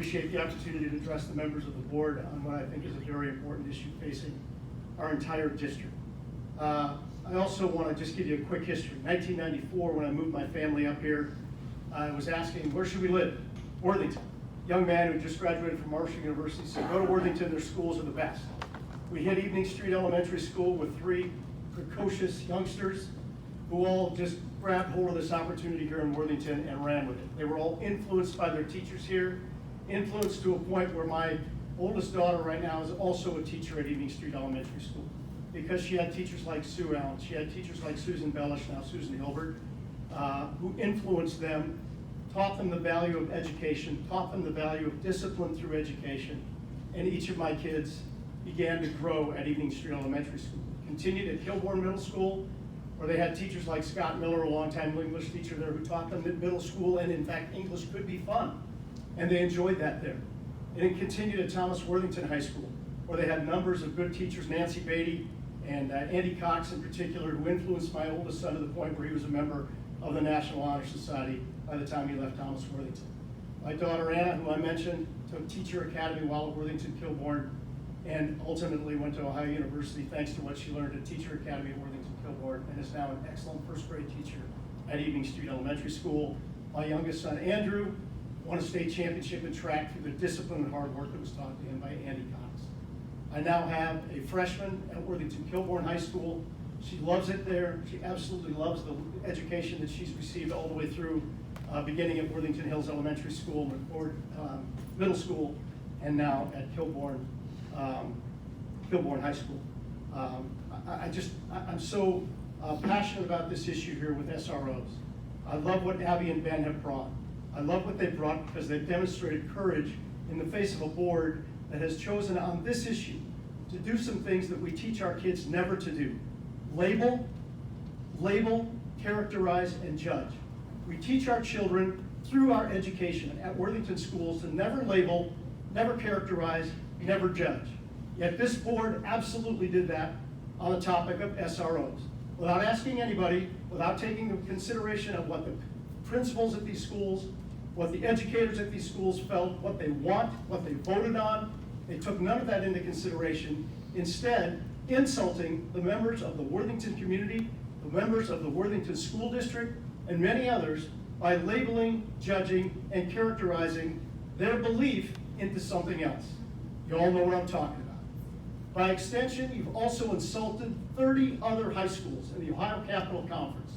appreciate the opportunity to address the members of the board on what I think is a very important issue facing our entire district. I also want to just give you a quick history. 1994, when I moved my family up here, I was asking, where should we live? Worthington. Young man who just graduated from Marshall University said, go to Worthington, their schools are the best. We hit Evening Street Elementary School with 3 precocious youngsters who all just grabbed hold of this opportunity here in Worthington and ran with it. They were all influenced by their teachers here, influenced to a point where my oldest daughter right now is also a teacher at Evening Street Elementary School, because she had teachers like Sue Allen, she had teachers like Susan Bellish, now Susan Hilbert, who influenced them, taught them the value of education, taught them the value of discipline through education, and each of my kids began to grow at Evening Street Elementary School. Continued at Kilbourne Middle School, where they had teachers like Scott Miller, a longtime English teacher there, who taught them that middle school and in fact English could be fun, and they enjoyed that there. And it continued at Thomas Worthington High School, where they had numbers of good teachers, Nancy Beatty and Andy Cox in particular, who influenced my oldest son to the point where he was a member of the National Honor Society by the time he left Thomas Worthington. My daughter Anna, who I mentioned, took Teacher Academy while at Worthington Kilbourne, and ultimately went to Ohio University thanks to what she learned at Teacher Academy at Worthington Kilbourne, and is now an excellent first grade teacher at Evening Street Elementary School. My youngest son Andrew won a state championship in track through the discipline and hard work that was taught to him by Andy Cox. I now have a freshman at Worthington Kilbourne High School. She loves it there. She absolutely loves the education that she's received all the way through, beginning at Worthington Hills Elementary School, McCord Middle School, and now at Kilbourne High School. I'm so passionate about this issue here with SROs. I love what Abby and Ben have brought. I love what they brought because they've demonstrated courage in the face of a board that has chosen on this issue to do some things that we teach our kids never to do. Label, characterize, and judge. We teach our children through our education at Worthington schools to never label, never characterize, never judge. Yet this board absolutely did that on the topic of SROs. Without asking anybody, without taking into consideration of what the principals at these schools, what the educators at these schools felt, what they want, what they voted on, they took none of that into consideration, instead insulting the members of the Worthington community, the members of the Worthington School District, and many others by labeling, judging, and characterizing their belief into something else. You all know what I'm talking about. By extension, you've also insulted 30 other high schools in the Ohio Capital Conference.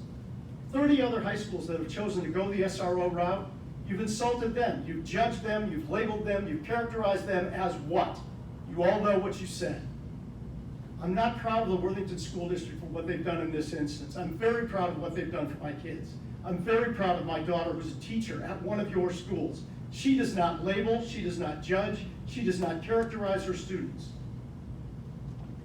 30 other high schools that have chosen to go the SRO route. You've insulted them, you've judged them, you've labeled them, you've characterized them as what? You all know what you said. I'm not proud of the Worthington School District for what they've done in this instance. I'm very proud of what they've done for my kids. I'm very proud of my daughter who's a teacher at one of your schools. She does not label, she does not judge, she does not characterize her students.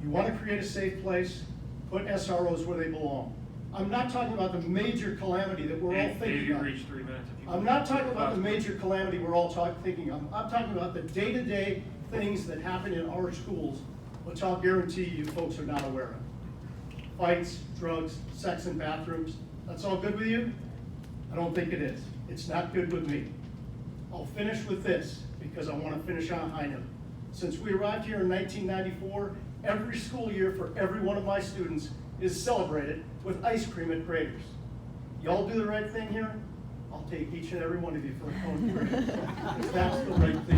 You want to create a safe place, put SROs where they belong. I'm not talking about the major calamity that we're all thinking of. Reached 3 minutes. I'm not talking about the major calamity we're all thinking of. I'm talking about the day-to-day things that happen in our schools, which I'll guarantee you folks are not aware of. Fights, drugs, sex in bathrooms. That's all good with you? I don't think it is. It's not good with me. I'll finish with this because I want to finish on a high note. Since we arrived here in 1994, every school year for every one of my students is celebrated with ice cream at Graders. Y'all do the right thing here? I'll take each and every one of you for a cone for it. Because that's the right thing